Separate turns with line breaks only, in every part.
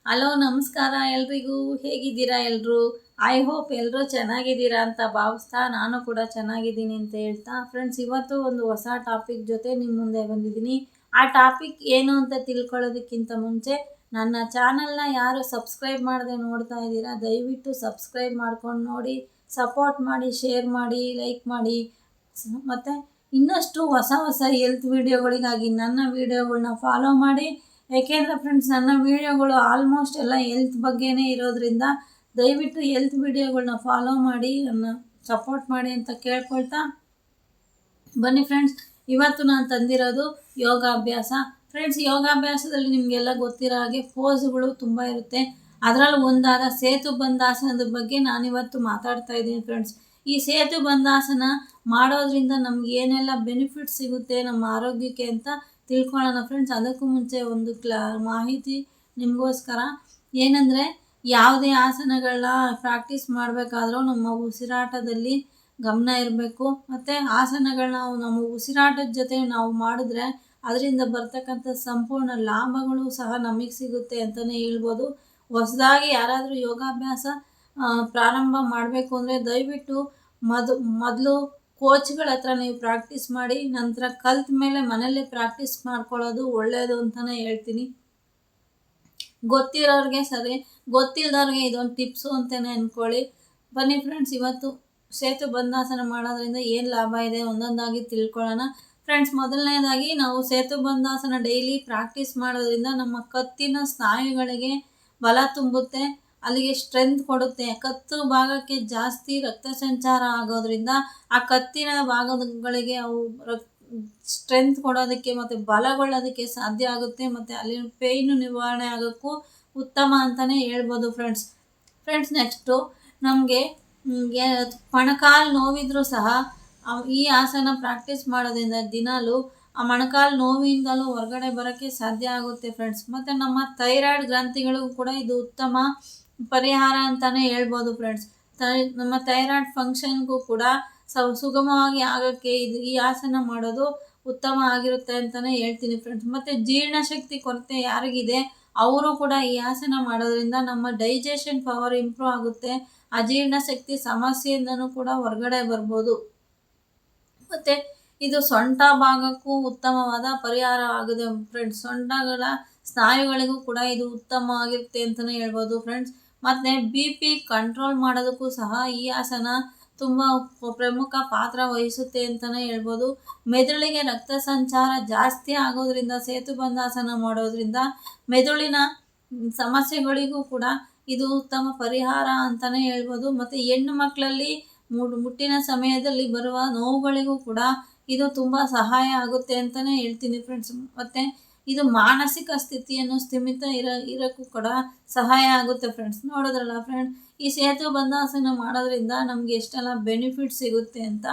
Hello ನಮಸ್ಕಾರ ಎಲ್ರಿಗೂ. ಹೇಗಿದ್ದೀರಾ ಎಲ್ಲರೂ? ಐ ಹೋಪ್ ಎಲ್ಲರೂ ಚೆನ್ನಾಗಿದ್ದೀರಾ ಅಂತ ಭಾವಿಸ್ತಾ ನಾನು ಕೂಡ ಚೆನ್ನಾಗಿದ್ದೀನಿ ಅಂತ ಹೇಳ್ತಾ ಫ್ರೆಂಡ್ಸ್, ಇವತ್ತು ಒಂದು ಹೊಸ ಟಾಪಿಕ್ ಜೊತೆ ನಿಮ್ಮ ಮುಂದೆ ಬಂದಿದ್ದೀನಿ. ಆ ಟಾಪಿಕ್ ಏನು ಅಂತ ತಿಳ್ಕೊಳ್ಳೋದಕ್ಕಿಂತ ಮುಂಚೆ ನನ್ನ ಚಾನಲ್ನ ಯಾರು ಸಬ್ಸ್ಕ್ರೈಬ್ ಮಾಡದೆ ನೋಡ್ತಾ ಇದ್ದೀರಾ, ದಯವಿಟ್ಟು ಸಬ್ಸ್ಕ್ರೈಬ್ ಮಾಡ್ಕೊಂಡು ನೋಡಿ, ಸಪೋರ್ಟ್ ಮಾಡಿ, ಶೇರ್ ಮಾಡಿ, ಲೈಕ್ ಮಾಡಿ. ಮತ್ತು ಇನ್ನಷ್ಟು ಹೊಸ ಹೊಸ ಹೆಲ್ತ್ ವೀಡಿಯೋಗಳಿಗಾಗಿ ನನ್ನ ವೀಡಿಯೋಗಳನ್ನ ಫಾಲೋ ಮಾಡಿ. ಏಕೆಂದರೆ ಫ್ರೆಂಡ್ಸ್, ನನ್ನ ವೀಡಿಯೋಗಳು ಆಲ್ಮೋಸ್ಟ್ ಎಲ್ಲ ಹೆಲ್ತ್ ಬಗ್ಗೆನೇ ಇರೋದ್ರಿಂದ ದಯವಿಟ್ಟು ಹೆಲ್ತ್ ವೀಡಿಯೋಗಳನ್ನ ಫಾಲೋ ಮಾಡಿ, ನನ್ನ ಸಪೋರ್ಟ್ ಮಾಡಿ ಅಂತ ಕೇಳ್ಕೊಳ್ತಾ ಬನ್ನಿ ಫ್ರೆಂಡ್ಸ್. ಇವತ್ತು ನಾನು ತಂದಿರೋದು ಯೋಗಾಭ್ಯಾಸ. ಫ್ರೆಂಡ್ಸ್, ಯೋಗಾಭ್ಯಾಸದಲ್ಲಿ ನಿಮಗೆಲ್ಲ ಗೊತ್ತಿರೋ ಹಾಗೆ ಪೋಸ್ಗಳು ತುಂಬ ಇರುತ್ತೆ. ಅದರಲ್ಲೂ ಒಂದಾದ ಸೇತು ಬಂಧಾಸನದ ಬಗ್ಗೆ ನಾನಿವತ್ತು ಮಾತಾಡ್ತಾ ಇದ್ದೀನಿ ಫ್ರೆಂಡ್ಸ್. ಈ ಸೇತು ಬಂಧಾಸನ ಮಾಡೋದ್ರಿಂದ ನಮ್ಗೆ ಏನೆಲ್ಲ ಬೆನಿಫಿಟ್ ಸಿಗುತ್ತೆ ನಮ್ಮ ಆರೋಗ್ಯಕ್ಕೆ ಅಂತ ತಿಳ್ಕೊಳ್ಳೋಣ ಫ್ರೆಂಡ್ಸ್. ಅದಕ್ಕೂ ಮುಂಚೆ ಒಂದು ಮಾಹಿತಿ ನಿಮಗೋಸ್ಕರ ಏನಂದರೆ, ಯಾವುದೇ ಆಸನಗಳನ್ನ ಪ್ರಾಕ್ಟೀಸ್ ಮಾಡಬೇಕಾದ್ರೂ ನಮ್ಮ ಉಸಿರಾಟದಲ್ಲಿ ಗಮನ ಇರಬೇಕು. ಮತ್ತು ಆಸನಗಳನ್ನ ನಮ್ಮ ಉಸಿರಾಟದ ಜೊತೆ ನಾವು ಮಾಡಿದ್ರೆ ಅದರಿಂದ ಬರ್ತಕ್ಕಂಥ ಸಂಪೂರ್ಣ ಲಾಭಗಳು ಸಹ ನಮಗೆ ಸಿಗುತ್ತೆ ಅಂತಲೇ ಹೇಳ್ಬೋದು. ಹೊಸದಾಗಿ ಯಾರಾದರೂ ಯೋಗಾಭ್ಯಾಸ ಪ್ರಾರಂಭ ಮಾಡಬೇಕು ಅಂದರೆ ದಯವಿಟ್ಟು ಮೊದಲು ಕೋಚ್ಗಳ ಹತ್ರ ನೀವು ಪ್ರಾಕ್ಟೀಸ್ ಮಾಡಿ, ನಂತರ ಕಲ್ತ ಮೇಲೆ ಮನೇಲಿ ಪ್ರಾಕ್ಟೀಸ್ ಮಾಡ್ಕೊಳ್ಳೋದು ಒಳ್ಳೆಯದು ಅಂತಲೇ ಹೇಳ್ತೀನಿ. ಗೊತ್ತಿರೋರಿಗೆ ಸರಿ, ಗೊತ್ತಿಲ್ಲದವ್ರಿಗೆ ಇದೊಂದು ಟಿಪ್ಸು ಅಂತಲೇ ಅಂದ್ಕೊಳ್ಳಿ. ಬನ್ನಿ ಫ್ರೆಂಡ್ಸ್, ಇವತ್ತು ಸೇತು ಬಂಧಾಸನ ಮಾಡೋದ್ರಿಂದ ಏನು ಲಾಭ ಇದೆ ಒಂದೊಂದಾಗಿ ತಿಳ್ಕೊಳ್ಳೋಣ. ಫ್ರೆಂಡ್ಸ್, ಮೊದಲನೇದಾಗಿ ನಾವು ಸೇತು ಬಂಧಾಸನ ಡೈಲಿ ಪ್ರಾಕ್ಟೀಸ್ ಮಾಡೋದ್ರಿಂದ ನಮ್ಮ ಕತ್ತಿನ ಸ್ನಾಯುಗಳಿಗೆ ಬಲ ತುಂಬುತ್ತೆ, ಅಲ್ಲಿಗೆ ಸ್ಟ್ರೆಂತ್ ಕೊಡುತ್ತೆ. ಕತ್ತು ಭಾಗಕ್ಕೆ ಜಾಸ್ತಿ ರಕ್ತ ಸಂಚಾರ ಆಗೋದ್ರಿಂದ ಆ ಕತ್ತಿನ ಭಾಗಗಳಿಗೆ ಅವು ಸ್ಟ್ರೆಂತ್ ಕೊಡೋದಕ್ಕೆ ಮತ್ತು ಬಲಗೊಳ್ಳೋದಕ್ಕೆ ಸಾಧ್ಯ ಆಗುತ್ತೆ. ಮತ್ತು ಅಲ್ಲಿನ ಪೇಯ್ನು ನಿವಾರಣೆ ಆಗೋಕ್ಕೂ ಉತ್ತಮ ಅಂತಲೇ ಹೇಳ್ಬೋದು ಫ್ರೆಂಡ್ಸ್. ನೆಕ್ಸ್ಟು ನಮಗೆ ಮೊಣಕಾಲು ನೋವಿದ್ರೂ ಸಹ ಈ ಆಸನ ಪ್ರಾಕ್ಟೀಸ್ ಮಾಡೋದ್ರಿಂದ ದಿನಾಲೂ ಆ ಮೊಣಕಾಲು ನೋವಿಂದಲೂ ಹೊರಗಡೆ ಬರೋಕ್ಕೆ ಸಾಧ್ಯ ಆಗುತ್ತೆ ಫ್ರೆಂಡ್ಸ್. ಮತ್ತು ನಮ್ಮ ಥೈರಾಯ್ಡ್ ಗ್ರಂಥಿಗಳಿಗೂ ಕೂಡ ಇದು ಉತ್ತಮ ಪರಿಹಾರ ಅಂತಲೇ ಹೇಳ್ಬೋದು ಫ್ರೆಂಡ್ಸ್. ನಮ್ಮ ಥೈರಾಯ್ಡ್ ಫಂಕ್ಷನ್ಗೂ ಕೂಡ ಸುಗಮವಾಗಿ ಆಗೋಕ್ಕೆ ಈ ಆಸನ ಮಾಡೋದು ಉತ್ತಮ ಆಗಿರುತ್ತೆ ಅಂತಲೇ ಹೇಳ್ತೀನಿ ಫ್ರೆಂಡ್ಸ್. ಮತ್ತು ಜೀರ್ಣಶಕ್ತಿ ಕೊರತೆ ಯಾರಿಗಿದೆ ಅವರು ಕೂಡ ಈ ಆಸನ ಮಾಡೋದ್ರಿಂದ ನಮ್ಮ ಡೈಜೆಷನ್ ಪವರ್ ಇಂಪ್ರೂವ್ ಆಗುತ್ತೆ. ಅಜೀರ್ಣಶಕ್ತಿ ಸಮಸ್ಯೆಯಿಂದನೂ ಕೂಡ ಹೊರಗಡೆ ಬರ್ಬೋದು. ಮತ್ತು ಇದು ಸೊಂಟ ಭಾಗಕ್ಕೂ ಉತ್ತಮವಾದ ಪರಿಹಾರ ಆಗಿದೆ ಫ್ರೆಂಡ್ಸ್. ಸೊಂಟಗಳ ಸ್ನಾಯುಗಳಿಗೂ ಕೂಡ ಇದು ಉತ್ತಮವಾಗಿರುತ್ತೆ ಅಂತಲೇ ಹೇಳ್ಬೋದು ಫ್ರೆಂಡ್ಸ್. ಮತ್ತು BP ಕಂಟ್ರೋಲ್ ಮಾಡೋದಕ್ಕೂ ಸಹ ಈ ಆಸನ ತುಂಬ ಪ್ರಮುಖ ಪಾತ್ರ ವಹಿಸುತ್ತೆ ಅಂತಲೇ ಹೇಳ್ಬೋದು. ಮೆದುಳಿಗೆ ರಕ್ತ ಸಂಚಾರ ಜಾಸ್ತಿ ಆಗೋದ್ರಿಂದ ಸೇತು ಬಂಧಾಸನ ಮಾಡೋದ್ರಿಂದ ಮೆದುಳಿನ ಸಮಸ್ಯೆಗಳಿಗೂ ಕೂಡ ಇದು ಉತ್ತಮ ಪರಿಹಾರ ಅಂತಲೇ ಹೇಳ್ಬೋದು. ಮತ್ತು ಹೆಣ್ಣು ಮಕ್ಕಳಲ್ಲಿ ಮುಟ್ಟಿನ ಸಮಯದಲ್ಲಿ ಬರುವ ನೋವುಗಳಿಗೂ ಕೂಡ ಇದು ತುಂಬ ಸಹಾಯ ಆಗುತ್ತೆ ಅಂತಲೇ ಹೇಳ್ತೀನಿ ಫ್ರೆಂಡ್ಸ್. ಮತ್ತು ಇದು ಮಾನಸಿಕ ಸ್ಥಿತಿಯನ್ನು ಸ್ಥಿಮಿತ ಇರೋಕ್ಕೂ ಕೂಡ ಸಹಾಯ ಆಗುತ್ತೆ ಫ್ರೆಂಡ್ಸ್. ನೋಡೋದ್ರಲ್ಲ ಫ್ರೆಂಡ್ಸ್, ಈ ಸೇತು ಬಂಧಾಸನ ಮಾಡೋದ್ರಿಂದ ನಮಗೆ ಎಷ್ಟೆಲ್ಲ ಬೆನಿಫಿಟ್ ಸಿಗುತ್ತೆ ಅಂತ.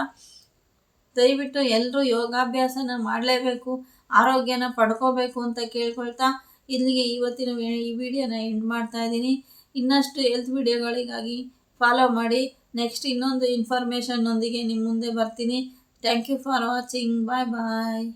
ದಯವಿಟ್ಟು ಎಲ್ಲರೂ ಯೋಗಾಭ್ಯಾಸನ ಮಾಡಲೇಬೇಕು, ಆರೋಗ್ಯನ ಪಡ್ಕೋಬೇಕು ಅಂತ ಕೇಳ್ಕೊಳ್ತಾ ಇಲ್ಲಿಗೆ ಇವತ್ತಿನ ಈ ವಿಡಿಯೋನ ಎಂಡ್ ಮಾಡ್ತಾ ಇದ್ದೀನಿ. ಇನ್ನಷ್ಟು ಹೆಲ್ತ್ ವಿಡಿಯೋಗಳಿಗಾಗಿ ಫಾಲೋ ಮಾಡಿ. ನೆಕ್ಸ್ಟ್ ಇನ್ನೊಂದು ಇನ್ಫಾರ್ಮೇಷನ್ನೊಂದಿಗೆ ನಿಮ್ಮ ಮುಂದೆ ಬರ್ತೀನಿ. Thank you for watching. Bye bye.